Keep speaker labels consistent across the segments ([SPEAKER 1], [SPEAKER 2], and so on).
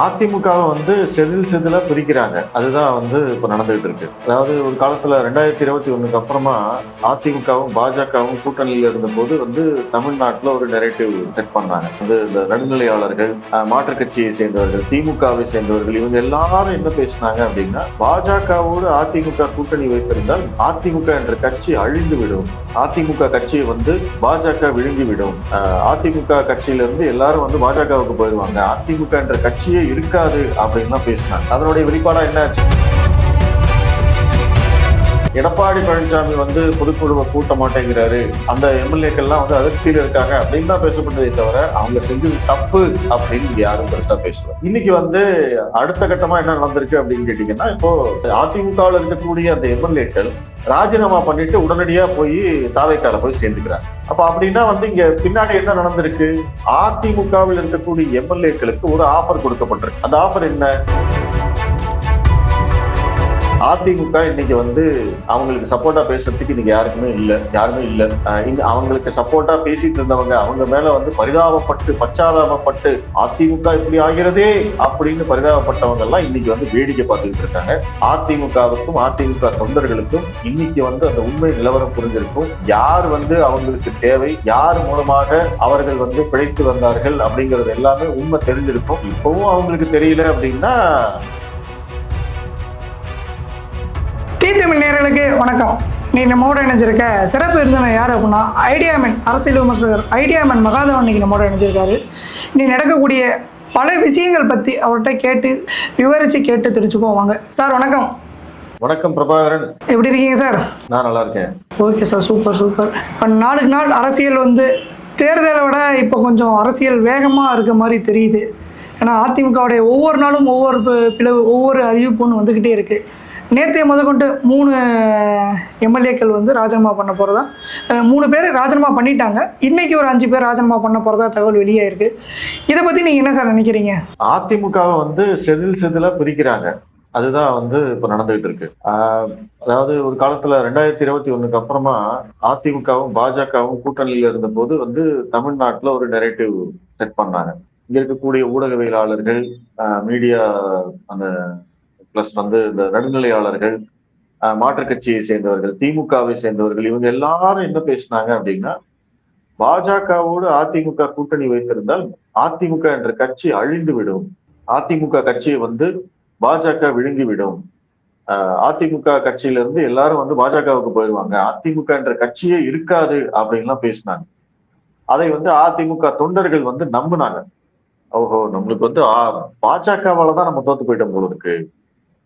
[SPEAKER 1] அதிமுகவை செதில் செதிலா பிரிக்கிறாங்க. அதுதான் இப்ப நடந்துகிட்டு இருக்கு. அதாவது ஒரு காலத்துல 2021க்கு அப்புறமா அதிமுகவும் பாஜகவும் கூட்டணியில இருந்தபோது தமிழ்நாட்டுல ஒரு நெரேட்டிவ் செட் பண்ணாங்க. இந்த நடுநிலையாளர்கள், மாற்றுக் கட்சியை சேர்ந்தவர்கள், திமுகவை சேர்ந்தவர்கள் இவங்க எல்லாரும் என்ன பேசினாங்க அப்படின்னா, பாஜகவோடு அதிமுக கூட்டணி வைத்திருந்தால் அதிமுக என்ற கட்சி அழிந்து விடும். அதிமுக கட்சியை பாஜக விழுங்கிவிடும். அதிமுக கட்சியிலிருந்து எல்லாரும் பாஜகவுக்கு போயிடுவாங்க. அதிமுக என்ற கட்சியே இருக்காது அப்படின்லாம் பேசினாங்க. அதனுடைய வெளிப்பாடா என்ன ஆச்சு? எடப்பாடி பழனிசாமி பொதுக்குழுவை கூட்ட மாட்டேங்கிறாரு, அந்த எம்எல்ஏக்கள்லாம் அதிருப்தியில இருக்காங்க அப்படின்னு தான் பேசப்பட்டதே தவிர அவங்க செஞ்சது தப்பு அப்படின்னு யாரும் பெருசா பேசல. இன்னைக்கு அடுத்த கட்டமா என்ன நடந்திருக்கு அப்படின்னு கேட்டீங்கன்னா, இப்போ அதிமுகவில் இருக்கக்கூடிய அந்த எம்எல்ஏக்கள் ராஜினாமா பண்ணிட்டு உடனடியா போய் தாவேக்கால போய் சேர்ந்துக்கிறாங்க. அப்ப அப்படின்னா இங்க பின்னாடி என்ன நடந்திருக்கு? அதிமுகவில் இருக்கக்கூடிய எம்எல்ஏக்களுக்கு ஒரு ஆஃபர் கொடுக்கப்பட்டிருக்கு. அந்த ஆஃபர் என்ன? அதிமுக இன்னைக்கு அவங்களுக்கு சப்போர்ட்டா பேசுறதுக்கு இன்னைக்கு யாருமே இல்ல. அவங்களுக்கு சப்போர்ட்டா பேசிட்டு இருந்தவங்க அவங்க மேல பரிதாபப்பட்டு பச்சாதாபப்பட்டு அதிமுக இப்படி ஆகிறதே அப்படின்னு பரிதாபப்பட்டவங்க எல்லாம் இன்னைக்கு வேடிக்கை பார்த்துக்கிட்டு இருக்காங்க. அதிமுகவுக்கும் அதிமுக தொண்டர்களுக்கும் இன்னைக்கு அந்த உண்மை நிலவரம் புரிஞ்சிருக்கும். யார் அவங்களுக்கு தேவை, யார் மூலமாக அவர்கள் பிழைத்து வந்தார்கள் அப்படிங்கிறது எல்லாமே உண்மை தெரிஞ்சிருக்கும். இப்பவும் அவங்களுக்கு தெரியல அப்படின்னா
[SPEAKER 2] தமிழ் நேயர்களுக்கு வணக்கம். நீ நம்மோட இணைஞ்சிருக்க சிறப்பு விருந்தினர் யார் அப்படின்னா ஐடியாமேன் அரசியல் விமர்சகர் ஐடியாமேன் மகாதேவன் இன்னைக்கு நம்மோட இணைஞ்சிருக்காரு. நீ நடக்கக்கூடிய பல விஷயங்கள் பற்றி அவர்கிட்ட கேட்டு விவரித்து கேட்டு தெரிஞ்சுப்போம். வாங்க சார். வணக்கம்.
[SPEAKER 1] வணக்கம் பிரபாகரன்.
[SPEAKER 2] எப்படி இருக்கீங்க சார்?
[SPEAKER 1] நான் நல்லா இருக்கேன்.
[SPEAKER 2] Okay sir, super. நாளுக்கு நாள் அரசியல் தேர்தலை விட இப்போ கொஞ்சம் அரசியல் வேகமாக இருக்க மாதிரி தெரியுது. ஏன்னா அதிமுகவுடைய ஒவ்வொரு நாளும் ஒவ்வொரு பிளவு, ஒவ்வொரு அறிவிப்புன்னு வந்துக்கிட்டே இருக்குது. நேற்றைய முதற்கொண்டு 3 எம்எல்ஏக்கள் ராஜினாமா பண்ண போகிறதா, 3 பேர் ராஜினாமா பண்ணிட்டாங்க. இன்னைக்கு ஒரு 5 பேர் ராஜினாமா பண்ண போகிறதா தகவல் வெளியாயிருக்கு. இதை பற்றி நீங்கள் என்ன சார் நினைக்கிறீங்க?
[SPEAKER 1] அதிமுகவை செதில் செதிலா பிரிக்கிறாங்க. அதுதான் இப்ப நடந்துகிட்டு இருக்கு. அதாவது ஒரு காலத்துல 2021க்கு அப்புறமா அதிமுகவும் பாஜகவும் கூட்டணியில இருந்த போது தமிழ்நாட்டுல ஒரு நெரேட்டிவ் செட் பண்ணாங்க. இங்க இருக்கக்கூடிய ஊடகவியலாளர்கள், மீடியா, அந்த பிளஸ் இந்த நடுநிலையாளர்கள், மாற்றுக் கட்சியை சேர்ந்தவர்கள், திமுகவை சேர்ந்தவர்கள் இவங்க எல்லாரும் என்ன பேசினாங்க அப்படின்னா, பாஜகவோடு அதிமுக கூட்டணி வைத்திருந்தால் அதிமுக என்ற கட்சி அழிந்து விடும். அதிமுக கட்சியை பாஜக விழுங்கிவிடும். அதிமுக கட்சியிலிருந்து எல்லாரும் பாஜகவுக்கு போயிடுவாங்க. அதிமுக என்ற கட்சியே இருக்காது அப்படின்லாம் பேசினாங்க. அதை அதிமுக தொண்டர்கள் நம்பினாங்க. ஓஹோ, நம்மளுக்கு பாஜகவால தான் நம்ம தோத்து போயிட்டோம் போல இருக்கு.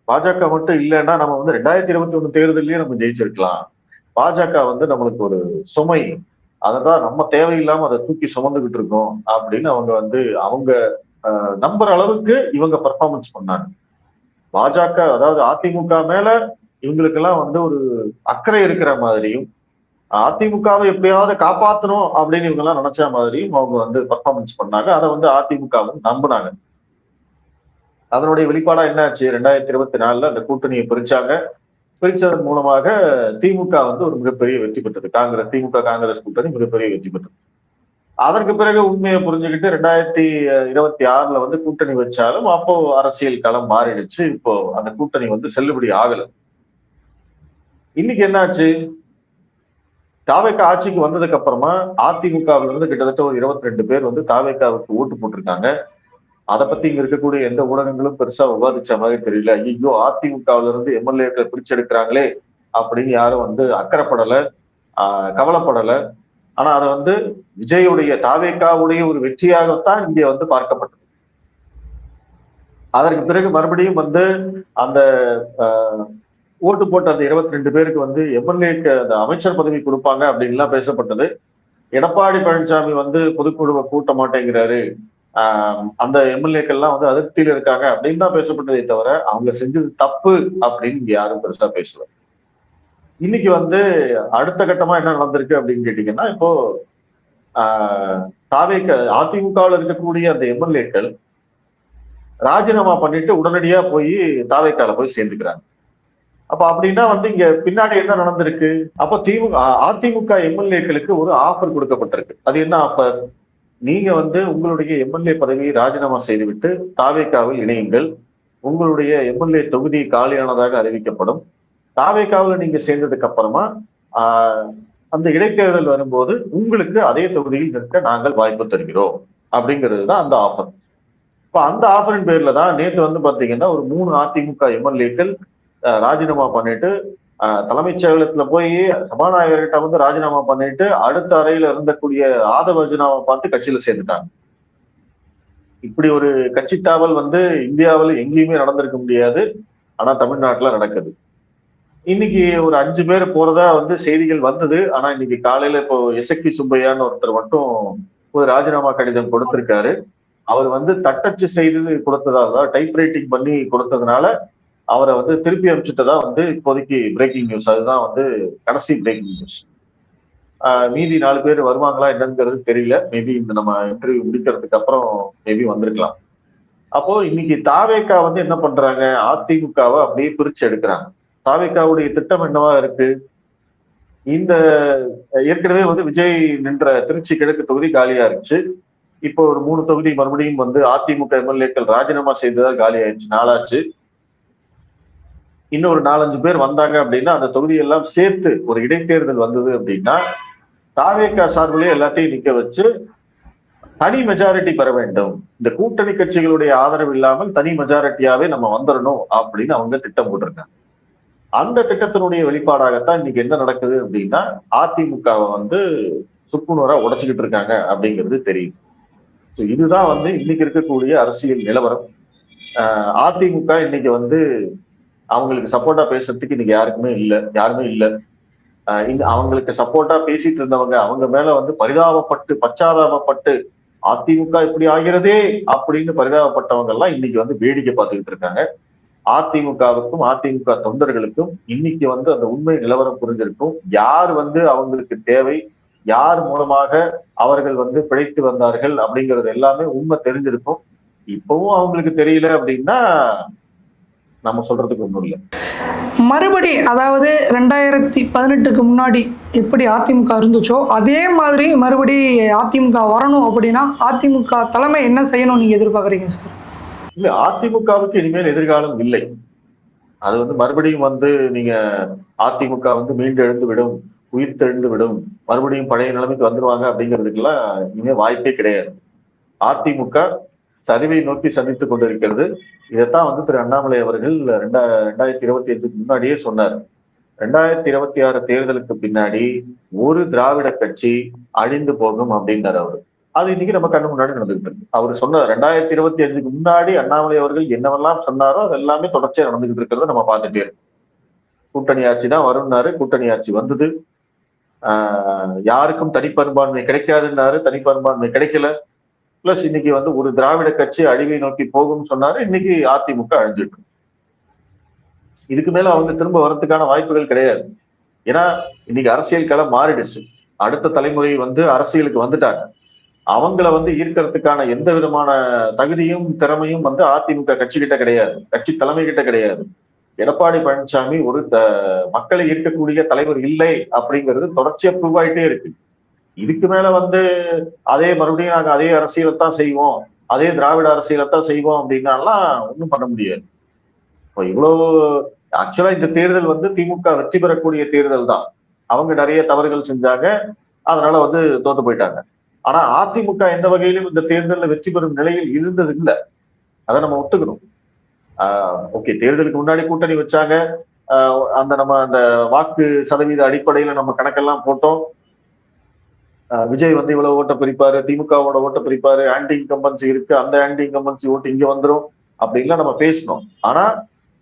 [SPEAKER 1] பாஜக மட்டும் இல்லைன்னா நம்ம 2021 தேர்தலையே நம்ம ஜெயிச்சிருக்கலாம். பாஜக நம்மளுக்கு ஒரு சுமை, அததான் நம்ம தேவையில்லாம அதை தூக்கி சுமந்துகிட்டு இருக்கோம் அப்படின்னு அவங்க நம்புற அளவுக்கு இவங்க பெர்ஃபார்மன்ஸ் பண்ணாங்க. பாஜக, அதாவது அதிமுக மேல இவங்களுக்கு எல்லாம் ஒரு அக்கறை இருக்கிற மாதிரியும், அதிமுகவை எப்படியாவது காப்பாற்றணும் அப்படின்னு இவங்க எல்லாம் நினைச்ச மாதிரியும் அவங்க பெர்ஃபார்மன்ஸ் பண்ணாங்க. அதை அதிமுகவும் நம்பினாங்க. அதனுடைய வெளிப்பாடா என்னாச்சு? 2024 அந்த கூட்டணியை பிரிச்சாங்க. பிரிச்சதன் மூலமாக திமுக ஒரு மிகப்பெரிய வெற்றி பெற்றது. திமுக காங்கிரஸ் கூட்டணி மிகப்பெரிய வெற்றி பெற்றது. அதற்கு பிறகு உண்மையை புரிஞ்சுக்கிட்டு 2026ல கூட்டணி வச்சாலும் அப்போ அரசியல் களம் மாறிடுச்சு. இப்போ அந்த கூட்டணி செல்லுபடி ஆகல. இன்னைக்கு என்னாச்சு? தாவேக்கா ஆட்சிக்கு வந்ததுக்கு அப்புறமா அதிமுகவில இருந்து கிட்டத்தட்ட ஒரு 22 பேர் தாவேக்காவுக்கு ஓட்டு போட்டிருக்காங்க. அதை பத்தி இங்க இருக்கக்கூடிய எந்த ஊடகங்களும் பெருசா விவாதிச்ச மாதிரி தெரியல. ஐயோ, அதிமுகவில இருந்து எம்எல்ஏக்களை பிரிச்செடுக்கிறாங்களே அப்படின்னு யாரும் அக்கறைப்படல, கவலைப்படல. ஆனா அதை விஜயுடைய தாவேக்காவுடைய ஒரு வெற்றியாகத்தான் இங்க பார்க்கப்பட்டது. அதற்கு பிறகு மறுபடியும் அந்த ஓட்டு போட்ட அந்த 22 பேருக்கு எம்எல்ஏக்கு அந்த அமைச்சர் பதவி கொடுப்பாங்க அப்படின்லாம் பேசப்பட்டது. எடப்பாடி பழனிசாமி பொதுக்குழுவை கூட்ட மாட்டேங்கிறாரு, அந்த எம்எல்ஏக்கள்லாம் அதிருப்தியில இருக்காங்க அப்படின்னு தான் பேசப்பட்டதே தவிர அவங்க செஞ்சது தப்பு அப்படின்னு இங்க யாரும் பெருசா பேசல. இன்னைக்கு அடுத்த கட்டமா என்ன நடந்திருக்கு அப்படின்னு கேட்டீங்கன்னா, இப்போ அதிமுகவில் இருக்கக்கூடிய அந்த எம்எல்ஏக்கள் ராஜினாமா பண்ணிட்டு உடனடியா போய் தாவேக்கால போய் சேர்ந்துக்கிறாங்க. அப்ப அப்படின்னா இங்க பின்னாடி என்ன நடந்திருக்கு? அப்ப அதிமுக எம்எல்ஏக்களுக்கு ஒரு ஆஃபர் கொடுக்கப்பட்டிருக்கு. அது என்ன ஆஃபர்? நீங்க வந்து உங்களுடைய எம்எல்ஏ பதவியை ராஜினாமா செய்துவிட்டு தாவேகாவில் இணையுங்கள். உங்களுடைய எம்எல்ஏ தொகுதி காலியானதாக அறிவிக்கப்படும். தாவேகாவில் நீங்க சேர்ந்ததுக்கு அப்புறமா ஆஹ், அந்த இடைத்தேர்தல் வரும்போது உங்களுக்கு அதே தொகுதியில் நிற்க நாங்கள் வாய்ப்பு தருகிறோம் அப்படிங்கிறது தான் அந்த ஆஃபர். இப்ப அந்த ஆஃபரின் பேர்ல தான் நேற்று வந்து பாத்தீங்கன்னா ஒரு 3 அதிமுக எம்எல்ஏக்கள் ராஜினாமா பண்ணிட்டு தலைமைச் செயலகத்துல போய் சபாநாயகர்கிட்ட வந்து ராஜினாமா பண்ணிட்டு அடுத்த அறையில இருந்தக்கூடிய ஆதவ அர்ஜுனாவை பார்த்து கட்சியில சேர்ந்துட்டாங்க. இப்படி ஒரு கட்சி தாவல் வந்து இந்தியாவில் எங்கேயுமே நடந்திருக்க முடியாது. ஆனா தமிழ்நாட்டுல நடக்குது. இன்னைக்கு ஒரு 5 பேர் போறதா வந்து செய்திகள் வந்தது. ஆனா இன்னைக்கு காலையில இப்போ எசக்கி சுப்பையான்னு ஒருத்தர் மட்டும் ஒரு ராஜினாமா கடிதம் கொடுத்திருக்காரு. அவர் வந்து தட்டச்சு செய்து கொடுத்ததால டைப் ரைட்டிங் பண்ணி கொடுத்ததுனால அவரை வந்து திருப்பி அனுப்பிச்சுட்டதா வந்து இப்போதைக்கு பிரேக்கிங் நியூஸ். அதுதான் வந்து கடைசி பிரேக்கிங் நியூஸ். மீதி 4 பேர் வருவாங்களா என்னங்கிறது தெரியல. மேபி இந்த நம்ம இன்டர்வியூ முடிக்கிறதுக்கு அப்புறம் மேபி வந்திருக்கலாம். அப்போ இன்னைக்கு தாவேகா வந்து என்ன பண்றாங்க, அதிமுகவை அப்படியே பிரிச்சு எடுக்கிறாங்க. தாவேகாவுடைய திட்டம் என்னவா இருக்கு, இந்த ஏற்கனவே வந்து விஜய் நின்ற திருச்சி கிழக்கு தொகுதி காலியா இருந்துச்சு. இப்போ ஒரு 3 தொகுதி மறுபடியும் வந்து அதிமுக எம்எல்ஏக்கள் ராஜினாமா செய்ததால் காலி ஆயிடுச்சு, நாளாச்சு. இன்னும் ஒரு 4-5 பேர் வந்தாங்க அப்படின்னா அந்த தொகுதியெல்லாம் சேர்த்து ஒரு இடைத்தேர்தல் வந்தது அப்படின்னா தாவேகா சார்பிலே எல்லாத்தையும் நிக்க வச்சு தனி மெஜாரிட்டி பெற வேண்டும். இந்த கூட்டணி கட்சிகளுடைய ஆதரவு இல்லாமல் தனி மெஜாரிட்டியாவே நம்ம வந்துடணும் அப்படின்னு அவங்க திட்டம் போட்டிருக்காங்க. அந்த திட்டத்தினுடைய வெளிப்பாடாகத்தான் இன்னைக்கு என்ன நடக்குது அப்படின்னா அதிமுகவை வந்து சுக்குநூறா உடைச்சுக்கிட்டு இருக்காங்க அப்படிங்கிறது தெரியும். இதுதான் வந்து இன்னைக்கு இருக்கக்கூடிய அரசியல் நிலவரம். அதிமுக இன்னைக்கு வந்து அவங்களுக்கு சப்போர்ட்டா பேசுறதுக்கு இன்னைக்கு யாருமே இல்ல. அவங்களுக்கு சப்போர்ட்டா பேசிட்டு இருந்தவங்க அவங்க மேல வந்து பரிதாபப்பட்டு பச்சாதாபப்பட்டு அதிமுக இப்படி ஆகிறதே அப்படின்னு பரிதாபப்பட்டவங்க எல்லாம் இன்னைக்கு வந்து வேடிக்கை பார்த்துக்கிட்டு இருக்காங்க. அதிமுகவுக்கும் அதிமுக தொண்டர்களுக்கும் இன்னைக்கு வந்து அந்த உண்மை நிலவரம் புரிஞ்சிருக்கும். யார் வந்து அவங்களுக்கு தேவை, யார் மூலமாக அவர்கள் வந்து பிழைத்து வந்தார்கள் அப்படிங்கிறது எல்லாமே உண்மை தெரிஞ்சிருக்கும். இப்பவும் அவங்களுக்கு தெரியல அப்படின்னா நம்ம சொல்றதுக்கு ஒண்ணும் இல்லை.
[SPEAKER 2] மறுபடி அதாவது 2018க்கு முன்னாடி எப்படி அதிமுக இருந்துச்சோ அதே மாதிரி மறுபடி அதிமுக வரணும் அப்படின்னா அதிமுக தலைமை என்ன செய்யணும் நீங்க எதிர்பார்க்குறீங்க சார்?
[SPEAKER 1] இல்ல, அதிமுகவுக்கு இனிமேல் எதிர்காலம் இல்லை. அது வந்து மறுபடியும் வந்து நீங்க அதிமுக வந்து மீண்டு எழுந்து விடும், உயிர் தெழுந்து விடும், மறுபடியும் பழைய நிலைமைக்கு வந்துருவாங்க அப்படிங்கிறதுக்கெல்லாம் இனிமே வாய்ப்பே கிடையாது. அதிமுக சரிவை நோக்கி சந்தித்துக் கொண்டிருக்கிறது. இதைத்தான் வந்து திரு அண்ணாமலை அவர்கள் 2025க்கு முன்னாடியே சொன்னார். 2026 தேர்தலுக்கு பின்னாடி ஒரு திராவிட கட்சி அழிந்து போகும் அப்படின்றார் அவரு. அது இன்னைக்கு நம்ம கண்ணு முன்னாடி நடந்துகிட்டு இருக்கு. அவர் சொன்ன 2025க்கு முன்னாடி அண்ணாமலை அவர்கள் என்னவெல்லாம் சொன்னாரோ அது எல்லாமே தொடர்ச்சியா நடந்துகிட்டு இருக்கிறத நம்ம பார்த்துட்டே இருக்கோம். கூட்டணி ஆட்சி தான் வரும்னாரு, கூட்டணி ஆட்சி வந்தது. யாருக்கும் தனிப்பெரும்பான்மை கிடைக்காதுன்னாரு, தனிப்பெரும்பான்மை கிடைக்கல. பிளஸ் இன்னைக்கு வந்து ஒரு திராவிட கட்சி அழிவை நோக்கி போகும்னு சொன்னாரு, இன்னைக்கு அதிமுக அழிஞ்சிட்டு. இதுக்கு மேல அவங்க திரும்ப வரதுக்கான வாய்ப்புகள் கிடையாது. ஏன்னா இன்னைக்கு அரசியல் களம் மாறிடுச்சு. அடுத்த தலைமுறை வந்து அரசியலுக்கு வந்துட்டாங்க. அவங்கள வந்து ஈர்க்கிறதுக்கான எந்த விதமான தகுதியும் திறமையும் வந்து அதிமுக கட்சி கிட்ட கிடையாது, கட்சி தலைமை கிட்ட கிடையாது. எடப்பாடி பழனிசாமி ஒரு மக்களை ஈர்க்கக்கூடிய தலைவர் இல்லை அப்படிங்கிறது தொடர்ச்சியா ப்ரூவ் ஆயிட்டே இருக்கு. இதுக்கு மேல வந்து மறுபடியும் நாங்க அதே அரசியலைத்தான் செய்வோம், அதே திராவிட அரசியலைத்தான் செய்வோம் அப்படின்னாலாம் ஒன்றும் பண்ண முடியாது. இப்போ இவ்வளவு ஆக்சுவலா இந்த தேர்தல் வந்து திமுக வெற்றி பெறக்கூடிய தேர்தல் தான். அவங்க நிறைய தவறுகள் செஞ்சாங்க, அதனால வந்து தோத்து போயிட்டாங்க. ஆனா அதிமுக எந்த வகையிலும் இந்த தேர்தலில் வெற்றி பெறும் நிலையில் இருந்தது இல்லை. அதை நம்ம ஒத்துக்கணும். ஓகே, தேர்தலுக்கு முன்னாடி கூட்டணி வச்சாங்க. அந்த வாக்கு சதவீத அடிப்படையில நம்ம கணக்கெல்லாம் போட்டோம். விஜய் வந்து இவ்வளவு ஓட்ட பிரிப்பாரு, திமுகவோட ஓட்ட பிரிப்பாரு, ஆன்டி இன்கம்பன்சி இருக்கு, அந்த ஆன்டி இன்கம்பன்சி ஓட்டு இங்க வந்துடும் அப்படின்லாம் நம்ம பேசணும். ஆனா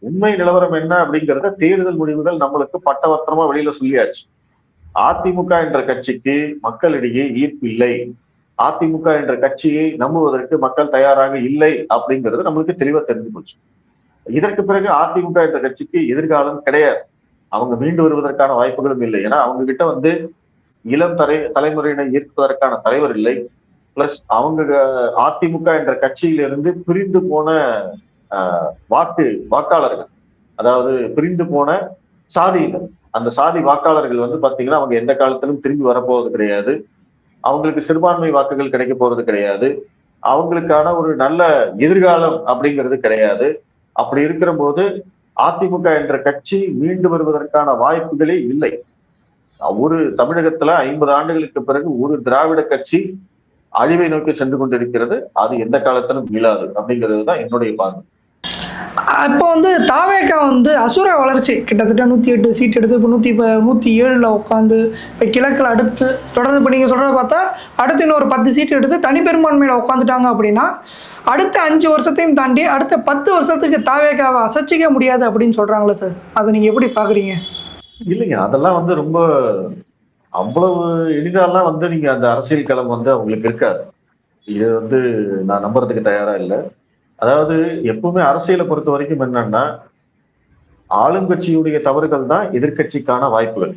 [SPEAKER 1] உண்மை நிலவரம் என்ன அப்படிங்கிறத தேர்தல் முடிவுகள் நம்மளுக்கு பட்டவர்த்தமா வெளியில சொல்லியாச்சு. அதிமுக என்ற கட்சிக்கு மக்களிடையே ஈர்ப்பு இல்லை, அதிமுக என்ற கட்சியை நம்புவதற்கு மக்கள் தயாராக இல்லை அப்படிங்கிறது நம்மளுக்கு தெளிவா தெரிஞ்சு போச்சு. இதற்கு பிறகு அதிமுக என்ற கட்சிக்கு எதிர்காலம் கிடையாது. அவங்க மீண்டு வருவதற்கான வாய்ப்புகளும் இல்லை. ஏன்னா அவங்க கிட்ட வந்து இளம் தலைமுறையினை ஈர்ப்பதற்கான தலைவர் இல்லை. பிளஸ் அவங்க அதிமுக என்ற கட்சியிலிருந்து பிரிந்து போன வாக்காளர்கள், அதாவது பிரிந்து போன சாதியினர், அந்த சாதி வாக்காளர்கள் வந்து பாத்தீங்கன்னா அவங்க எந்த காலத்திலும் திரும்பி வரப்போவது கிடையாது. அவங்களுக்கு சிறுபான்மை வாக்குகள் கிடைக்க போறது கிடையாது. அவங்களுக்கான ஒரு நல்ல எதிர்காலம் அப்படிங்கிறது கிடையாது. அப்படி இருக்கிற போது அதிமுக என்ற கட்சி மீண்டு வருவதற்கான வாய்ப்புகளே இல்லை. ஒரு தமிழகத்துல 50 ஆண்டுகளுக்கு பிறகு ஒரு திராவிட கட்சி அழிவை நோக்கி சென்று கொண்டிருக்கிறது. அது எந்த காலத்திலும் மீளாது அப்படிங்கிறது தான் என்னுடைய பார்வை.
[SPEAKER 2] இப்போ வந்து தாவேகா வந்து அசுர வளர்ச்சி கிட்டத்தட்ட 108 சீட் எடுத்து இப்போ 107 உட்காந்து இப்போ கிழக்கில் அடுத்து தொடர்ந்து இப்போ நீங்கள் சொல்கிறத பார்த்தா அடுத்து இன்னொரு 10 சீட் எடுத்து தனிப்பெரும்பான்மையில் உட்காந்துட்டாங்க அப்படின்னா அடுத்த 5 வருஷத்தையும் தாண்டி அடுத்த 10 வருஷத்துக்கு தாவேகாவை அசைச்சிக்க முடியாது அப்படின்னு சொல்கிறாங்களே சார், அதை நீங்கள் எப்படி பார்க்குறீங்க?
[SPEAKER 1] இல்லைங்க, அதெல்லாம் வந்து ரொம்ப அவ்வளவு எளிதாலாம் வந்து நீங்க அந்த அரசியல் களம் வந்து அவங்களுக்கு இருக்காது. இது வந்து நான் நம்புறதுக்கு தயாரா இல்லை. அதாவது எப்பவுமே அரசியலை பொறுத்த வரைக்கும் என்னன்னா, ஆளுங்கட்சியுடைய தவறுகள் தான் எதிர்க்கட்சிக்கான வாய்ப்புகள்.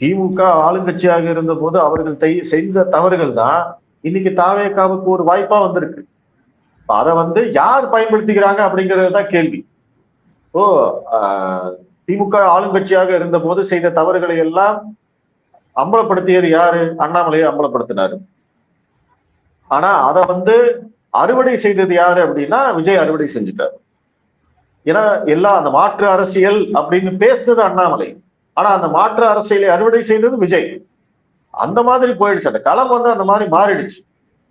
[SPEAKER 1] திமுக ஆளுங்கட்சியாக இருந்த போது அவர்கள் செய்த தவறுகள் தான் இன்னைக்கு தாவேகாவுக்கு ஒரு வாய்ப்பா வந்திருக்கு. அதை வந்து யார் பயன்படுத்திக்கிறாங்க அப்படிங்கிறது தான் கேள்வி. ஓ திமுக ஆளுங்கட்சியாக இருந்த போது செய்த தவறுகளை எல்லாம் அம்பலப்படுத்தியது யாரு? அண்ணாமலையை அம்பலப்படுத்தினாரு. ஆனா அதை வந்து அறுவடை செய்தது யாரு அப்படின்னா விஜய் அறுவடை செஞ்சுட்டாரு. ஏன்னா எல்லாம் அந்த மாற்று அரசியல் அப்படின்னு பேசுனது அண்ணாமலை. ஆனா அந்த மாற்று அரசியலை அறுவடை செய்தது விஜய். அந்த மாதிரி போயிடுச்சு, அந்த களம் வந்து அந்த மாதிரி மாறிடுச்சு.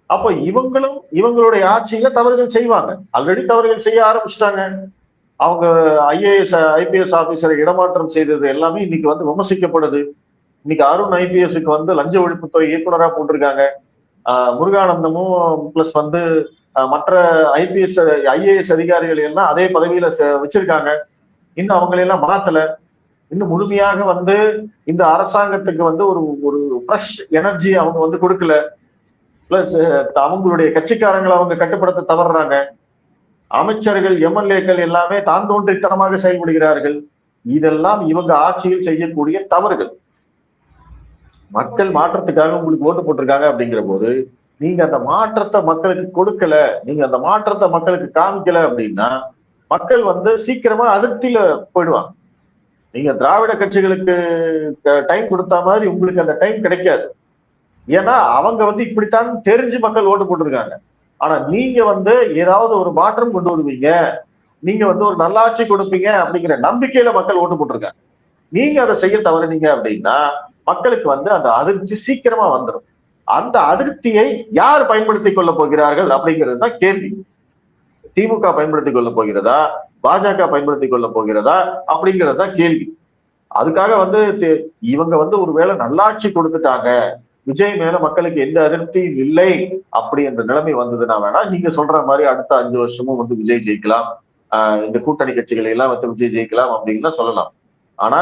[SPEAKER 1] அப்ப இவங்களும் இவங்களுடைய ஆட்சியில தவறுகள் செய்வாங்க. ஆல்ரெடி தவறுகள் செய்ய ஆரம்பிச்சிட்டாங்க. அவங்க ஐஏஎஸ் ஐபிஎஸ் ஆபீசரை இடமாற்றம் செய்தது எல்லாமே இன்னைக்கு வந்து விமர்சிக்கப்படுது. இன்னைக்கு அருண் ஐபிஎஸ்க்கு வந்து லஞ்ச ஒழிப்புத்துறை இயக்குனரா போட்டிருக்காங்க. முருகானந்தமும் பிளஸ் வந்து மற்ற ஐஏஎஸ் அதிகாரிகள் எல்லாம் அதே பதவியில வச்சிருக்காங்க. இன்னும் அவங்களெல்லாம் மாத்தல. இன்னும் முழுமையாக வந்து இந்த அரசாங்கத்துக்கு வந்து ஒரு ஒரு ஃப்ரெஷ் எனர்ஜி அவங்க வந்து கொடுக்கல. பிளஸ் அவங்களுடைய கட்சிக்காரங்களை அவங்க கட்டுப்படுத்த தவறுறாங்க. அமைச்சர்கள் எம்எல்ஏக்கள் எல்லாமே தான் தோன்றித்தனமாக செயல்படுகிறார்கள். இதெல்லாம் இவங்க ஆட்சியில் செய்யக்கூடிய தவறுகள். மக்கள் மாற்றத்துக்காக உங்களுக்கு ஓட்டு போட்டிருக்காங்க அப்படிங்கிற போது நீங்க அந்த மாற்றத்தை மக்களுக்கு கொடுக்கல, நீங்க அந்த மாற்றத்தை மக்களுக்கு காமிக்கல அப்படின்னா மக்கள் வந்து சீக்கிரமா அதிருப்தியில போயிடுவாங்க. நீங்க திராவிட கட்சிகளுக்கு டைம் கொடுத்த மாதிரி உங்களுக்கு அந்த டைம் கிடைக்காது. ஏன்னா அவங்க வந்து இப்படித்தான் தெரிஞ்சு மக்கள் ஓட்டு போட்டிருக்காங்க. ஆனா நீங்க வந்து ஏதாவது ஒரு மாற்றம் கொண்டு வருவீங்க, நீங்க வந்து ஒரு நல்லாட்சி கொடுப்பீங்க அப்படிங்கிற நம்பிக்கையில மக்கள் ஓட்டு போட்டிருக்காங்க. நீங்க அதை செய்ய தவறுனீங்க அப்படின்னா மக்களுக்கு வந்து அந்த அதிருப்தி சீக்கிரமா வந்துடும். அந்த அதிருப்தியை யார் பயன்படுத்திக் கொள்ள போகிறார்கள் அப்படிங்கிறது தான் கேள்வி. திமுக பயன்படுத்திக் கொள்ள போகிறதா, பாஜக பயன்படுத்திக் கொள்ள போகிறதா அப்படிங்கிறது தான் கேள்வி. அதுக்காக வந்து இவங்க வந்து ஒருவேளை நல்லாட்சி கொடுத்துட்டாங்க, விஜய் மேல மக்களுக்கு எந்த அதிருப்தியும் இல்லை அப்படி என்ற நிலைமை வந்ததுன்னா வேணா நீங்க சொல்ற மாதிரி அடுத்த 5 வருஷமும் வந்து விஜய் ஜெயிக்கலாம், இந்த கூட்டணி கட்சிகளை எல்லாம் வந்து விஜய் ஜெயிக்கலாம் அப்படின்னு சொல்லலாம். ஆனா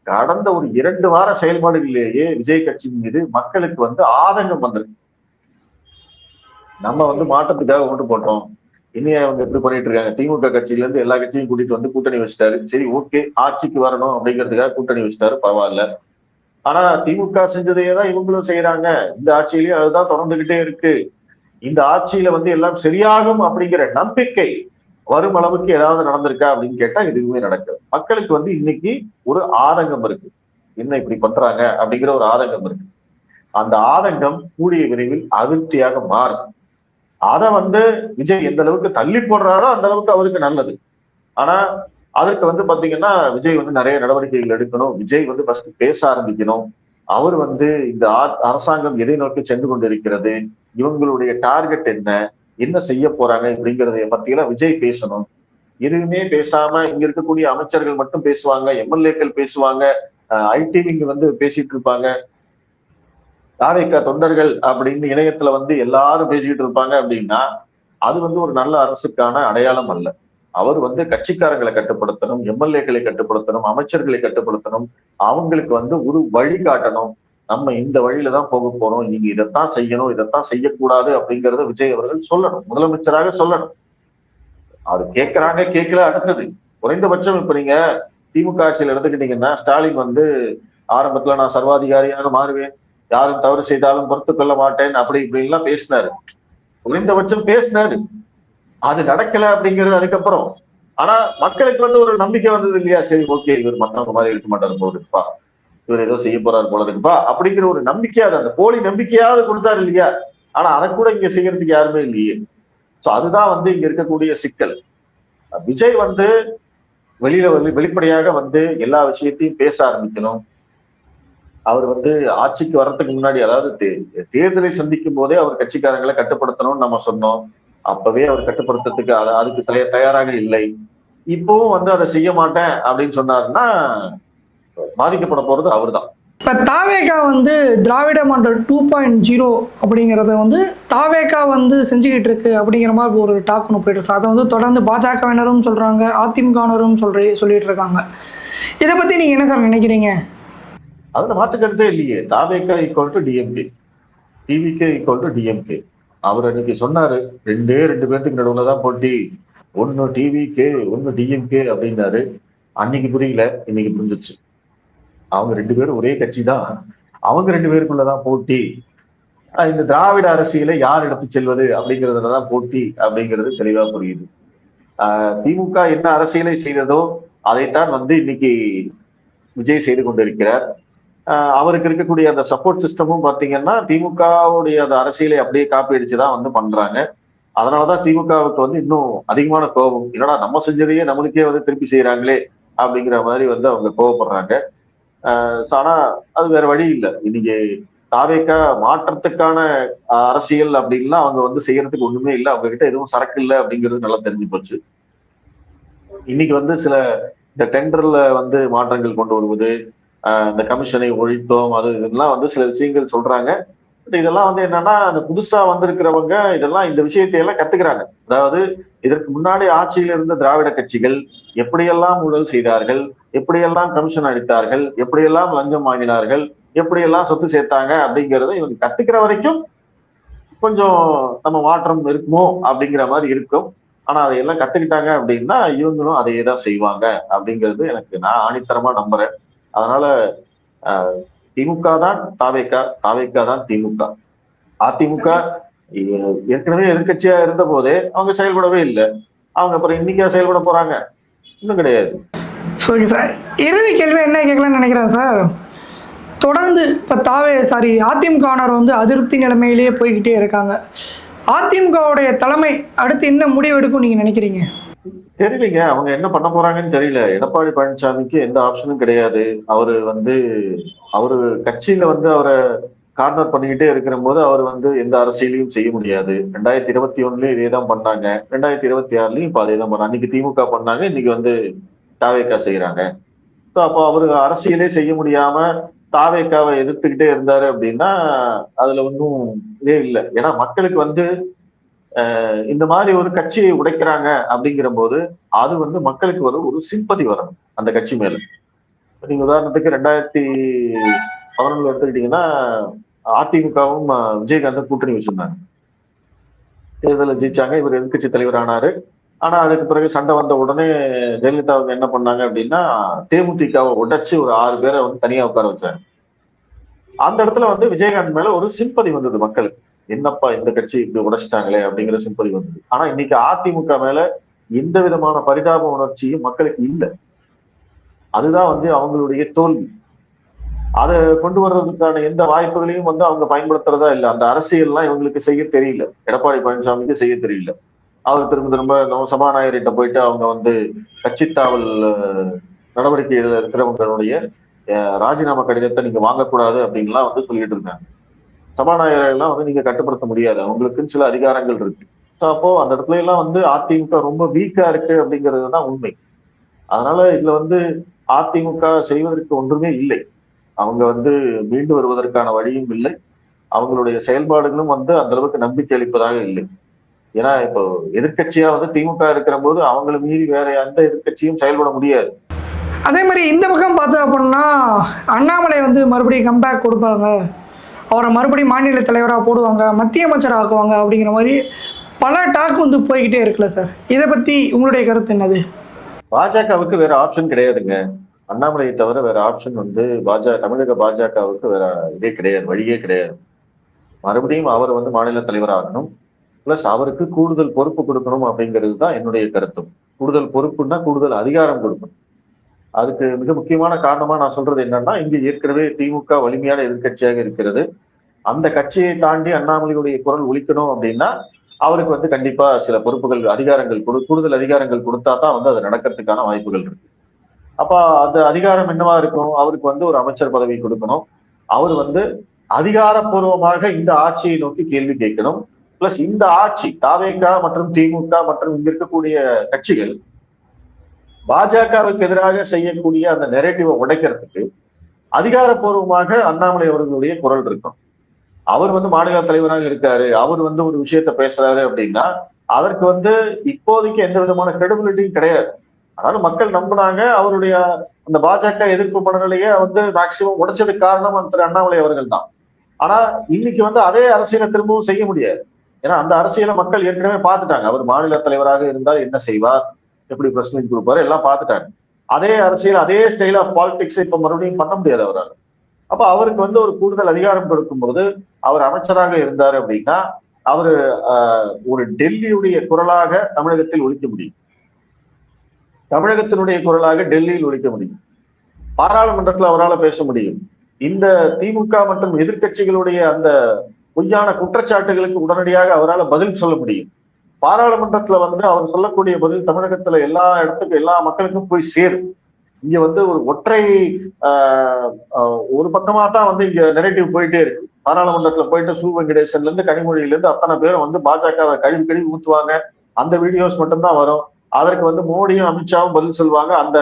[SPEAKER 1] கடந்த ஒரு 2 வார செயல்பாடுகளிலேயே விஜய் கட்சியின் மீது மக்களுக்கு வந்து ஆதங்கம் வந்திருக்கு. நம்ம வந்து மாற்றத்துக்காக ஓட்டு போட்டோம், இனிய அவங்க எப்படி பண்ணிட்டு இருக்காங்க, திமுக கட்சியில இருந்து எல்லா கட்சியும் கூட்டிட்டு வந்து கூட்டணி வச்சிட்டாரு, சரி ஓகே ஆட்சிக்கு வரணும் அப்படிங்கிறதுக்காக கூட்டணி வச்சிட்டாரு, பரவாயில்ல. ஆனா திமுக செஞ்சதையே தான் இவங்களும் செய்யறாங்க. இந்த ஆட்சியிலயும் அதுதான் தொடர்ந்துகிட்டே இருக்கு. இந்த ஆட்சியில வந்து எல்லாம் சரியாகும் அப்படிங்கிற நம்பிக்கை வரும் அளவுக்கு ஏதாவது நடந்திருக்கா அப்படின்னு கேட்டா எதுவுமே நடக்குது. மக்களுக்கு வந்து இன்னைக்கு ஒரு ஆதங்கம் இருக்கு, என்ன இப்படி பண்றாங்க அப்படிங்கிற ஒரு ஆதங்கம் இருக்கு. அந்த ஆதங்கம் கூடிய விரைவில் அதிருப்தியாக மாறும். அதை வந்து விஜய் எந்த அளவுக்கு தள்ளி போடுறாரோ அந்த அளவுக்கு அவருக்கு நல்லது. ஆனா அதற்கு வந்து பாத்தீங்கன்னா விஜய் வந்து நிறைய நடவடிக்கைகள் எடுக்கணும். விஜய் வந்து ஃபர்ஸ்ட் பேச ஆரம்பிக்கணும். அவர் வந்து இந்த அரசாங்கம் எதை நோக்கி சென்று கொண்டிருக்கிறது, இவங்களுடைய டார்கெட் என்ன செய்ய போறாங்க அப்படிங்கிறத பத்தியெல்லாம் விஜய் பேசணும். எதுவுமே பேசாம இங்க இருக்கக்கூடிய அமைச்சர்கள் மட்டும் பேசுவாங்க, எம்எல்ஏக்கள் பேசுவாங்க, ஐடி விங்க வந்து பேசிட்டு இருப்பாங்க, தாவேகா தொண்டர்கள் அப்படின்னு இணையத்துல வந்து எல்லாரும் பேசிக்கிட்டு இருப்பாங்க அப்படின்னா அது வந்து ஒரு நல்ல அரசுக்கான அடையாளம் அல்ல. அவர் வந்து கட்சிக்காரங்களை கட்டுப்படுத்தணும், எம்எல்ஏக்களை கட்டுப்படுத்தணும், அமைச்சர்களை கட்டுப்படுத்தணும், அவங்களுக்கு வந்து ஒரு வழி காட்டணும். நம்ம இந்த வழியில தான் போக போறோம், நீங்க இதைத்தான் செய்யணும், இதைத்தான் செய்யக்கூடாது அப்படிங்கறத விஜய் அவர்கள் சொல்லணும், முதலமைச்சராக சொல்லணும். அது கேட்கறாங்க கேட்கல அடுத்தது. குறைந்தபட்சம் இப்ப நீங்க திமுக ஆட்சியில் எடுத்துக்கிட்டீங்கன்னா ஸ்டாலின் வந்து ஆரம்பத்துல நான் சர்வாதிகாரியாக மாறுவேன், யாரும் தவறு செய்தாலும் பொறுத்து கொள்ள மாட்டேன் அப்படி இப்படி எல்லாம் பேசினாரு. குறைந்தபட்சம் பேசினாரு, அது நடக்கல அப்படிங்கிறது அதுக்கப்புறம். ஆனா மக்களுக்கு வந்து ஒரு நம்பிக்கை வந்தது இல்லையா, சரி ஓகே இவர் மத்தவங்க மாதிரி இருக்க மாட்டாரு போதுப்பா, இவர் ஏதோ செய்ய போறாரு போல இருக்குப்பா அப்படிங்கிற ஒரு நம்பிக்கையாவது, அந்த போலி நம்பிக்கையாவது கொடுத்தாரு இல்லையா? ஆனா அதை கூட இங்க செய்யறதுக்கு யாருமே இல்லையே. சோ அதுதான் வந்து இங்க இருக்கக்கூடிய சிக்கல். விஜய் வந்து வெளியில வெளிப்படையாக வந்து எல்லா விஷயத்தையும் பேச ஆரம்பிக்கணும். அவர் வந்து ஆட்சிக்கு வர்றதுக்கு முன்னாடி, அதாவது தேர்தலை சந்திக்கும் போதே அவர் கட்சிக்காரங்களை கட்டுப்படுத்தணும்னு நம்ம சொன்னோம். அப்பவே அவர் கட்டுப்படுத்துறதுக்கு அதுக்கு தயாராக இல்லை. இப்பவும் வந்து அதை செய்ய மாட்டேன் அப்படின்னு சொன்னாருன்னா பாதிக்கப்பட போறது அவர்தான்.
[SPEAKER 2] இப்போ தாவேகா வந்து திராவிட மாடல் 2.0 அப்படிங்கிறத வந்து தாவேகா வந்து செஞ்சுக்கிட்டு இருக்கு அப்படிங்கிற மாதிரி ஒரு டாக் ஒன்று போயிட்டு இருக்கு. அதை வந்து தொடர்ந்து பாஜகவினரும் சொல்றாங்க, அதிமுகவினரும் சொல்லிட்டு இருக்காங்க. இதை பத்தி நீங்க என்ன சார் நினைக்கிறீங்க?
[SPEAKER 1] அதுல மாற்றுக்கருத்தே இல்லையே. Thaveka equal to DMK, TVK equal to DMK. அவர் அன்னைக்கு சொன்னாரு, ரெண்டு பேர்த்துக்கு நடுவுல தான் போட்டி, ஒன்னு டிவிகே ஒன்னு டிஎம்கே அப்படின்னாரு. அன்னைக்கு புரியல, இன்னைக்கு புரிஞ்சிச்சு. அவங்க ரெண்டு பேரும் ஒரே கட்சி தான், அவங்க ரெண்டு பேருக்குள்ளதான் போட்டி. இந்த திராவிட அரசியலை யார் எடுத்து செல்வது அப்படிங்கிறதுலதான் போட்டி அப்படிங்கிறது தெளிவா புரியுது. திமுக என்ன அரசியலை செய்ததோ அதைத்தான் வந்து இன்னைக்கு விஜய் செய்து கொண்டிருக்கிறார். அவருக்கு இருக்கக்கூடிய அந்த சப்போர்ட் சிஸ்டமும் பாத்தீங்கன்னா திமுகவுடைய அந்த அரசியலை அப்படியே காப்பி அடிச்சுதான் வந்து பண்றாங்க. அதனாலதான் திமுகவுக்கு வந்து இன்னும் அதிகமான கோபம். என்னடா நம்ம செஞ்சதையே நம்மளுக்கே வந்து திருப்பி செய்யறாங்களே அப்படிங்கிற மாதிரி வந்து அவங்க கோவப்படுறாங்க. ஆனா அது வேற வழி இல்லை. இன்னைக்கு தாவேக்கா மாற்றத்துக்கான அரசியல் அப்படின்லாம் அவங்க வந்து செய்யறதுக்கு ஒண்ணுமே இல்லை. அவங்க கிட்ட எதுவும் சரக்கு இல்லை அப்படிங்கிறது நல்லா தெரிஞ்சு போச்சு. இன்னைக்கு வந்து சில இந்த டெண்டர்ல வந்து மாற்றங்கள் கொண்டு வருவது, இந்த கமிஷனை ஒழித்தோம், அது இதெல்லாம் வந்து சில விஷயங்கள் சொல்றாங்க. பட் இதெல்லாம் வந்து என்னன்னா, அந்த புதுசா வந்திருக்கிறவங்க இதெல்லாம் இந்த விஷயத்தை எல்லாம் கத்துக்கிறாங்க. அதாவது இதற்கு முன்னாடி ஆட்சியில் இருந்த திராவிட கட்சிகள் எப்படியெல்லாம் ஊழல் செய்தார்கள், எப்படியெல்லாம் கமிஷன் அளித்தார்கள், எப்படியெல்லாம் லஞ்சம் வாங்கினார்கள், எப்படியெல்லாம் சொத்து சேர்த்தாங்க அப்படிங்கறத இவங்க கத்துக்கிற வரைக்கும் கொஞ்சம் நம்ம மாற்றம் இருக்குமோ அப்படிங்கிற மாதிரி இருக்கும். ஆனா அதையெல்லாம் கத்துக்கிட்டாங்க அப்படின்னா இவங்களும் அதையே தான் செய்வாங்க அப்படிங்கிறது எனக்கு நான் ஆணித்தரமா நம்புறேன். அதனால திமுக தான் தாவேக்கா, தாவேக்கா தான் திமுக. அதிமுக ஏற்கனவே எதிர்கட்சியா இருந்த போதே அவங்க செயல்படவே இல்லை. அவங்க அப்புறம் இன்னைக்கா செயல்பட போறாங்க? இன்னும் கிடையாது.
[SPEAKER 2] ஓகே சார், இறுதி கேள்வி என்ன கேட்கலாம்னு நினைக்கிறேன் சார். தொடர்ந்து இப்போ அதிமுகவினர் வந்து அதிருப்தி நிலைமையிலேயே போய்கிட்டே இருக்காங்க. அதிமுகவுடைய தலைமை அடுத்து என்ன முடிவு எடுக்கும் நீங்க நினைக்கிறீங்க?
[SPEAKER 1] தெரியலீங்க, அவங்க என்ன பண்ண போறாங்கன்னு தெரியல. எடப்பாடி பழனிசாமிக்கு எந்த ஆப்ஷனும் கிடையாது. அவரு கட்சியில வந்து அவரை கார்னர் பண்ணிக்கிட்டே இருக்கிற போது அவர் வந்து எந்த அரசியலையும் செய்ய முடியாது. 2021 இதேதான் பண்ணாங்க, 2026 இப்ப அதே தான் பண்ணாங்க. அன்னைக்கு திமுக பண்ணாங்க, இன்னைக்கு வந்து தாவேக்கா செய்யறாங்க. அப்போ அவரு அரசியலே செய்ய முடியாம தாவேக்காவை எதிர்த்துக்கிட்டே இருந்தாரு அப்படின்னா அதுல ஒன்றும் இதே இல்லை. ஏன்னா மக்களுக்கு வந்து இந்த மாதிரி ஒரு கட்சியை உடைக்கிறாங்க அப்படிங்கிற போது அது வந்து மக்களுக்கு ஒரு சிம்பதி வரணும் அந்த கட்சி மேல. நீங்க உதாரணத்துக்கு 2011 எடுத்துக்கிட்டீங்கன்னா அதிமுகவும் விஜயகாந்த் கூட்டணி வச்சிருந்தாங்க. தேர்தலில் ஜெயிச்சாங்க, இவர் எதிர்கட்சி தலைவர் ஆனாரு. ஆனா அதுக்கு பிறகு சண்டை வந்த உடனே ஜெயலலிதா அவங்க என்ன பண்ணாங்க அப்படின்னா தேமுதிகவை உடைச்சு ஒரு 6 பேரை வந்து தனியா உட்கார வச்சாங்க. அந்த இடத்துல வந்து விஜயகாந்த் மேல ஒரு சிம்பதி வந்தது மக்களுக்கு. என்னப்பா இந்த கட்சி இப்படி உடைச்சிட்டாங்களே அப்படிங்கிற சிம்பதி வந்தது. ஆனா இன்னைக்கு அதிமுக மேல எந்த விதமான பரிதாப உணர்ச்சியும் மக்களுக்கு இல்லை. அதுதான் வந்து அவங்களுடைய தோல்வி. அதை கொண்டு வர்றதுக்கான எந்த வாய்ப்புகளையும் வந்து அவங்க பயன்படுத்துறதா இல்லை. அந்த அரசியல்லாம் இவங்களுக்கு செய்ய தெரியல. எடப்பாடி பழனிசாமிக்கு செய்ய தெரியல. அவர் திரும்ப சபாநாயகர்கிட்ட போயிட்டு அவங்க வந்து கட்சி தாவல் நடவடிக்கைகள் இருக்கிறவங்களுடைய ராஜினாமா கடிதத்தை நீங்க வாங்கக்கூடாது அப்படின்லாம் வந்து சொல்லிட்டு இருக்காங்க. சபாநாயகரை எல்லாம் வந்து நீங்க கட்டுப்படுத்த முடியாது, அவங்களுக்குன்னு சில அதிகாரங்கள் இருக்கு. அப்போ அந்த இடத்துல எல்லாம் வந்து அதிமுக ரொம்ப வீக்கா இருக்கு அப்படிங்கிறது தான் உண்மை. அதனால இதுல வந்து அதிமுக செய்வதற்கு ஒன்றுமே இல்லை. அவங்க வந்து மீண்டு வருவதற்கான வழியும் இல்லை. அவங்களுடைய செயல்பாடுகளும் வந்து அந்த அளவுக்கு நம்பிக்கை அளிப்பதாக இல்லை. ஏன்னா இப்போ எதிர்கட்சியா வந்து திமுக இருக்கிற போது அவங்களை மீறி வேற எந்த எதிர்கட்சியும் செயல்பட முடியாது.
[SPEAKER 2] அதே மாதிரி இந்த பக்கம் பார்த்தோம் அப்படின்னா அண்ணாமலை வந்து மறுபடியும் கம்பேக் கொடுப்பாங்க, அவரை மறுபடியும் மாநில தலைவராக போடுவாங்க, மத்திய அமைச்சர் ஆக்குவாங்க அப்படிங்கிற மாதிரி பல டாக் வந்து போய்கிட்டே இருக்குல்ல சார். இதை பத்தி உங்களுடைய கருத்து என்னது?
[SPEAKER 1] பாஜகவுக்கு வேற ஆப்ஷன் கிடையாதுங்க. அண்ணாமலையை தவிர வேற ஆப்ஷன் வந்து தமிழக பாஜகவுக்கு வேற இதே கிடையாது, வழியே கிடையாது. மறுபடியும் அவர் வந்து மாநில தலைவராகணும், பிளஸ் அவருக்கு கூடுதல் பொறுப்பு கொடுக்கணும் அப்படிங்கிறது தான் என்னுடைய கருத்தும். கூடுதல் பொறுப்புன்னா கூடுதல் அதிகாரம் கொடுக்கணும். அதுக்கு மிக முக்கியமான காரணமா நான் சொல்றது என்னன்னா, இங்க ஏற்கனவே திமுக வலிமையான எதிர்க்கட்சியாக இருக்கிறது. அந்த கட்சியை தாண்டி அண்ணாமலையுடைய குரல் ஒலிக்கணும் அப்படின்னா, அவருக்கு வந்து கண்டிப்பா சில பொறுப்புகள், அதிகாரங்கள் கூடுதல் அதிகாரங்கள் கொடுத்தா தான் வந்து அது நடக்கிறதுக்கான வாய்ப்புகள் இருக்கு. அப்ப அந்த அதிகாரம் என்னவா இருக்கும்? அவருக்கு வந்து ஒரு அமைச்சர் பதவி கொடுக்கணும். அவர் வந்து அதிகாரப்பூர்வமாக இந்த ஆட்சியை நோக்கி கேள்வி கேட்கணும். பிளஸ் இந்த ஆட்சி தாவேகா மற்றும் திமுக மற்றும் இங்க இருக்கக்கூடிய கட்சிகள் பாஜகவுக்கு எதிராக செய்யக்கூடிய அந்த நெரேட்டிவை உடைக்கிறதுக்கு அதிகாரப்பூர்வமாக அண்ணாமலை அவர்களுடைய குரல் இருக்கும். அவர் வந்து மாநில தலைவராக இருக்காரு, அவர் வந்து ஒரு விஷயத்த பேசுறாரு அப்படின்னா அதற்கு வந்து இப்போதைக்கு எந்த விதமான கிரெடிபிலிட்டியும் கிடையாது. ஆனாலும் மக்கள் நம்பினாங்க. அவருடைய அந்த பாஜக எதிர்ப்பு மனநிலையை வந்து மேக்சிமம் உடைச்சதுக்கு காரணம் திரு அண்ணாமலை அவர்கள் தான். ஆனா இன்னைக்கு வந்து அதே அரசியலை திரும்பவும் செய்ய முடியாது. ஏன்னா அந்த அரசியலை மக்கள் ஏற்கனவே பார்த்துட்டாங்க. அவர் மாநில தலைவராக இருந்தால் என்ன செய்வார், எப்படி பிரஸ் மீட் கொடுப்பாரு எல்லாம் பார்த்துட்டாங்க. அதே அரசியல், அதே ஸ்டைல் ஆஃப் பாலிடிக்ஸ் இப்ப மறுபடியும் பண்ண முடியாது அவரால். அப்ப அவருக்கு வந்து ஒரு கூடுதல் அதிகாரம் கொடுக்கும்போது அவர் அமைச்சராக இருந்தாரு அப்படின்னா அவரு ஒரு டெல்லியுடைய குரலாக தமிழகத்தில் ஒலிக்க முடியும். தமிழகத்தினுடைய குரலாக டெல்லியில் ஒலிக்க முடியும். பாராளுமன்றத்தில் அவரால் பேச முடியும். இந்த திமுக மற்றும் எதிர்க்கட்சிகளுடைய அந்த பொய்யான குற்றச்சாட்டுகளுக்கு உடனடியாக அவரால் பதில் சொல்ல முடியும். பாராளுமன்றத்துல வந்து அவர் சொல்லக்கூடிய பதில் தமிழகத்துல எல்லா இடத்துக்கும் எல்லா மக்களுக்கும் போய் சேரும். இங்க வந்து ஒரு ஒற்றை ஒரு பக்கமா தான் வந்து இங்க நெரேட்டிவ் போயிட்டே இருக்கு. பாராளுமன்றத்துல போயிட்டு சு வெங்கடேசன்ல இருந்து கனிமொழியில இருந்து அத்தனை பேரும் வந்து பாஜகவை கழுவி ஊத்துவாங்க. அந்த வீடியோஸ் மட்டும்தான் வரும். அதற்கு வந்து மோடியும் அமித்ஷாவும் பதில் சொல்லுவாங்க. அந்த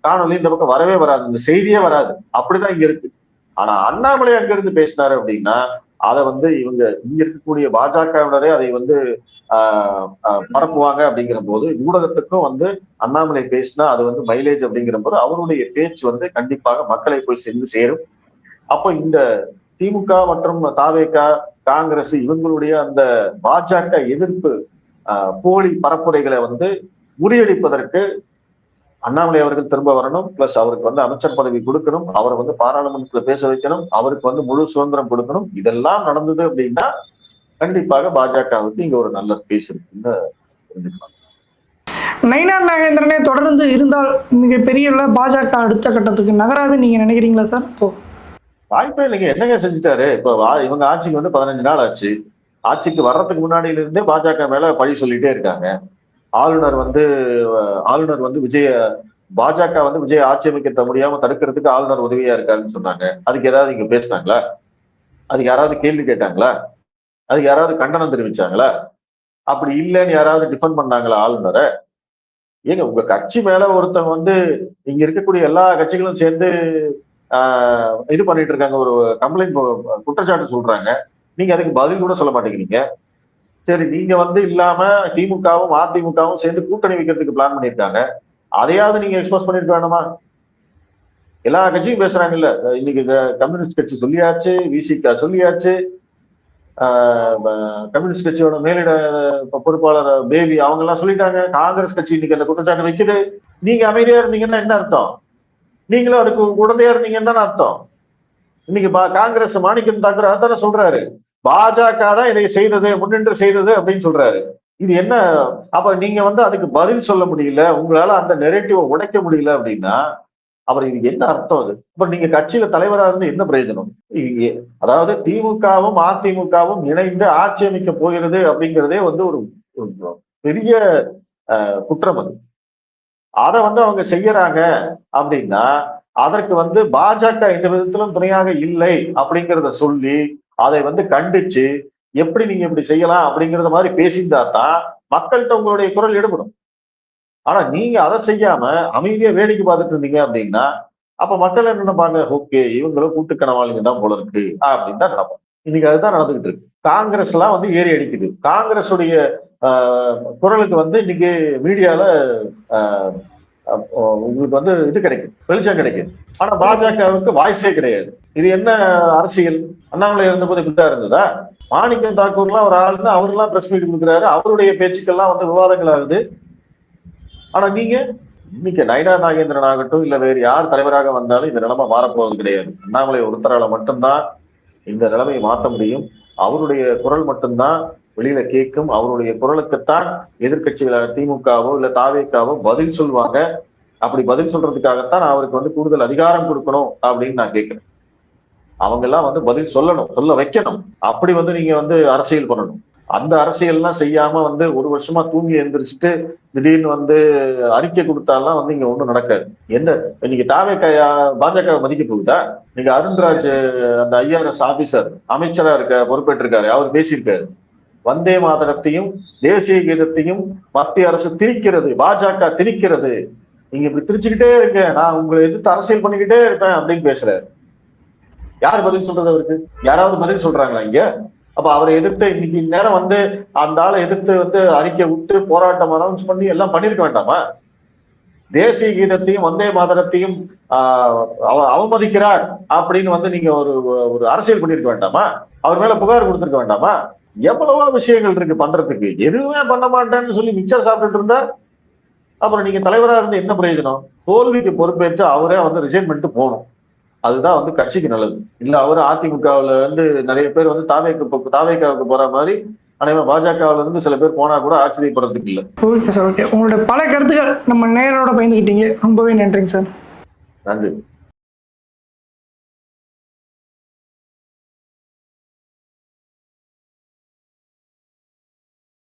[SPEAKER 1] காணொலி இந்த பக்கம் வரவே வராது, இந்த செய்தியே வராது. அப்படிதான் இங்க இருக்கு. ஆனா அண்ணாமலை அங்க இருந்து பேசினாரு அப்படின்னா அதை வந்து இங்க இருக்கக்கூடிய பாஜகவினரே அதை வந்து பரப்புவாங்க. அப்படிங்கிற போது ஊடகத்துக்கும் வந்து அண்ணாமலை பேசினா அது வந்து மைலேஜ் அப்படிங்கிற போது அவருடைய பேச்சு வந்து கண்டிப்பாக மக்களை போய் சென்று சேரும். அப்போ இந்த திமுக மற்றும் தாவேகா, காங்கிரஸ் இவங்களுடைய அந்த பாஜக எதிர்ப்பு போலி பரப்புரைகளை வந்து முறியடிப்பதற்கு அண்ணாமலை அவர்கள் திரும்ப வரணும். பிளஸ் அவருக்கு வந்து அமைச்சர் பதவி கொடுக்கணும், அவரை வந்து பாராளுமன்றத்துல பேச வைக்கணும், அவருக்கு வந்து முழு சுதந்திரம் கொடுக்கணும். இதெல்லாம் நடந்தது அப்படின்னா கண்டிப்பாக பாஜகவுக்கு இங்க ஒரு நல்ல ஸ்பேஸ் இருக்குன்னு தெரிஞ்சுக்கலாம்.
[SPEAKER 2] நயினார் நாகேந்திரனே தொடர்ந்து இருந்தால் மிகப்பெரிய பாஜக அடுத்த கட்டத்துக்கு நகராது நீங்க நினைக்கிறீங்களா சார்? இப்போ
[SPEAKER 1] வாய்ப்பே இல்லைங்க. என்னங்க செஞ்சுட்டாரு? இப்போ இவங்க ஆட்சிக்கு வந்து 15 நாள் ஆச்சு. ஆட்சிக்கு வர்றதுக்கு முன்னாடியில இருந்தே பாஜக மேல பழி சொல்லிட்டே இருக்காங்க. ஆளுநர் வந்து பாஜக வந்து விஜய் ஆட்சி அமைக்க முடியாம தடுக்கிறதுக்கு ஆளுநர் உதவியா இருக்காருன்னு சொன்னாங்க. அதுக்கு ஏதாவது இங்க பேசினாங்களா? அதுக்கு யாராவது கேள்வி கேட்டாங்களா? அதுக்கு யாராவது கண்டனம் தெரிவிச்சாங்களா? அப்படி இல்லைன்னு யாராவது டிஃபெண்ட் பண்ணாங்களா ஆளுநரை? ஏங்க உங்க கட்சி மேல ஒருத்தவங்க வந்து இங்க இருக்கக்கூடிய எல்லா கட்சிகளும் சேர்ந்து இது பண்ணிட்டு இருக்காங்க, ஒரு கம்ப்ளைண்ட் குற்றச்சாட்டு சொல்றாங்க. நீங்க அதுக்கு பதில் கூட சொல்ல மாட்டேங்கிறீங்க. சரி, நீங்க வந்து இல்லாம திமுகவும் அதிமுகவும் சேர்ந்து கூட்டணி வைக்கிறதுக்கு பிளான் பண்ணியிருக்காங்க. அதையாவது நீங்க எக்ஸ்போஸ் பண்ணிருக்க வேணுமா? எல்லா கட்சியும் பேசுறாங்கல்ல. இன்னைக்கு கம்யூனிஸ்ட் கட்சி சொல்லியாச்சு, விசிக சொல்லியாச்சு, கம்யூனிஸ்ட் கட்சியோட மேலிட பொறுப்பாளர் பேபி அவங்க எல்லாம் சொல்லிட்டாங்க. காங்கிரஸ் கட்சி இன்னைக்கு அந்த குற்றச்சாட்டு வைக்குது. நீங்க அமைதியா இருந்தீங்கன்னா என்ன அர்த்தம்? நீங்களும் அதுக்கு உடந்தையா இருந்தீங்கன்னு தானே அர்த்தம். இன்னைக்கு காங்கிரஸ் மாணிக்கம் தாக்கூர் அதான சொல்றாரு, பாஜக தான் இதை செய்தது, முன்னின்று செய்தது அப்படின்னு சொல்றாரு. இது என்ன? அப்ப நீங்க வந்து அதுக்கு பதில் சொல்ல முடியல, உங்களால அந்த நெரேட்டிவை உடைக்க முடியல அப்படின்னா அப்புறம் இது என்ன அர்த்தம்? அது அப்புறம் நீங்க கட்சியில தலைவரா இருந்து என்ன பிரயோஜனம்? அதாவது திமுகவும் அதிமுகவும் இணைந்து ஆட்சி அமைக்க போகிறது அப்படிங்கிறதே வந்து ஒரு பெரிய குற்றம். அது அதை வந்து அவங்க செய்யறாங்க அப்படின்னா அதற்கு வந்து பாஜக எந்த விதத்திலும் துணையாக இல்லை அப்படிங்கிறத சொல்லி அதை வந்து கண்டிச்சு எப்படி நீங்க இப்படி செய்யலாம் அப்படிங்கிறத மாதிரி பேசியிருந்தா தான் மக்கள்கிட்ட உங்களுடைய குரல் எடுபடும். ஆனா நீங்க அதை செய்யாம அமைதியா வேடிக்கை பார்த்துட்டு இருந்தீங்க அப்படின்னா அப்ப மக்கள் என்ன நினைப்பாங்க? ஓகே, இவங்களும் கூட்டுக்கணவாளிங்க தான் போல இருக்கு அப்படின்னு தான் நினைப்பாங்க. இன்னைக்கு அதுதான் நடந்துகிட்டு இருக்கு. காங்கிரஸ் எல்லாம் வந்து ஏறி அடிக்குது. காங்கிரஸுடைய குரலுக்கு வந்து இன்னைக்கு மீடியால உங்களுக்கு வந்து இது கிடைக்கும், வெளிச்சம் கிடைக்குது. ஆனா பாஜகவுக்கு வாய்ஸே கிடையாது. இது என்ன அரசியல்? அண்ணாமலை இருந்த போது இப்படிதான் இருந்ததா? மாணிக்கம் தாக்கூர்லாம் ஒரு ஆளுன்னு அவரெல்லாம் பிரஸ் மீட் கொடுக்குறாரு, அவருடைய பேச்சுக்கெல்லாம் வந்து விவாதங்கள் ஆகுது. ஆனா நீங்க இன்னைக்கு நயினார் நாகேந்திரன் ஆகட்டும் இல்ல வேறு யார் தலைவராக வந்தாலும் இந்த நிலைமை மாறப்போவது கிடையாது. அண்ணாமலை ஒருத்தரால மட்டும்தான் இந்த நிலைமையை மாற்ற முடியும். அவருடைய குரல் மட்டும்தான் வெளியில கேட்கும். அவருடைய குரலுக்குத்தான் எதிர்கட்சிகளான திமுகவோ இல்ல தாவேகாவோ பதில் சொல்லுவாங்க. அப்படி பதில் சொல்றதுக்காகத்தான் நான் அவருக்கு வந்து கூடுதல் அதிகாரம் கொடுக்கணும் அப்படின்னு நான் கேட்கிறேன். அவங்க எல்லாம் வந்து பதில் சொல்லணும், சொல்ல வைக்கணும். அப்படி வந்து நீங்க வந்து அரசியல் பண்ணணும். அந்த அரசியல்லாம் செய்யாம வந்து ஒரு வருஷமா தூங்கி எழுந்திரிச்சுட்டு திடீர்னு வந்து அறிக்கை கொடுத்தாலாம் வந்து இங்க ஒண்ணும் நடக்காது. என்ன இன்னைக்கு பாஜக மதிக்க போகுதா? நீங்க அருண்ராஜ் அந்த ஐஆர்எஸ் ஆபீசர் அமைச்சரா பொறுப்பேற்றிருக்காரு, அவர் பேசியிருக்காரு. வந்தே மாதரத்தையும் தேசிய கீதத்தையும் மத்திய அரசு திணிக்கிறது, பாஜக திணிக்கிறது. நீங்க இப்படி திரிச்சுக்கிட்டே இருக்க, நான் உங்களை எதிர்த்து அரசியல் பண்ணிக்கிட்டே இருப்பேன் அப்படின்னு பேசுறாரு. யார் பதில் சொல்றது அவருக்கு? யாராவது பதில் சொல்றாங்களா இங்க? அப்ப அவரை எதிர்த்து இன்னைக்கு நேரம் வந்து அந்த ஆளை எதிர்த்து வந்து அறிக்கை விட்டு போராட்டம் அனௌன்ஸ் பண்ணி எல்லாம் பண்ணிருக்க வேண்டாமா? தேசிய கீதத்தையும் வந்தே மாதரத்தையும் அவமதிக்கிறார் அப்படின்னு வந்து நீங்க ஒரு அரசியல் பண்ணிருக்க வேண்டாமா? அவர் மேல புகார் கொடுத்திருக்க வேண்டாமா? எவ்வளவோ விஷயங்கள் இருக்கு பண்றதுக்கு. எதுவுமே பண்ண மாட்டேன்னு சொல்லி மிச்சம் சாப்பிட்டுட்டு இருந்தா அப்புறம் நீங்க தலைவரா இருந்து என்ன பிரயோஜனம்? தோல்விக்கு பொறுப்பேற்று அவரே வந்து ரிசைன் பண்ணிட்டு போகணும். அதுதான் வந்து கட்சிக்கு நல்லது. இல்ல அவரு அதிமுகவுல இருந்து நிறைய பேர் வந்து தாவேக்காவுக்கு போற மாதிரி அனைவரும் பாஜகவுல இருந்து சில பேர் போனா கூட ஆச்சரியப்படுறதுக்கு இல்லை.
[SPEAKER 2] Okay sir, okay. உங்களோட பல கருத்துக்கள் நம்ம நேரோட பயந்துக்கிட்டீங்க. ரொம்பவே நன்றிங்க சார்.
[SPEAKER 1] நன்றி.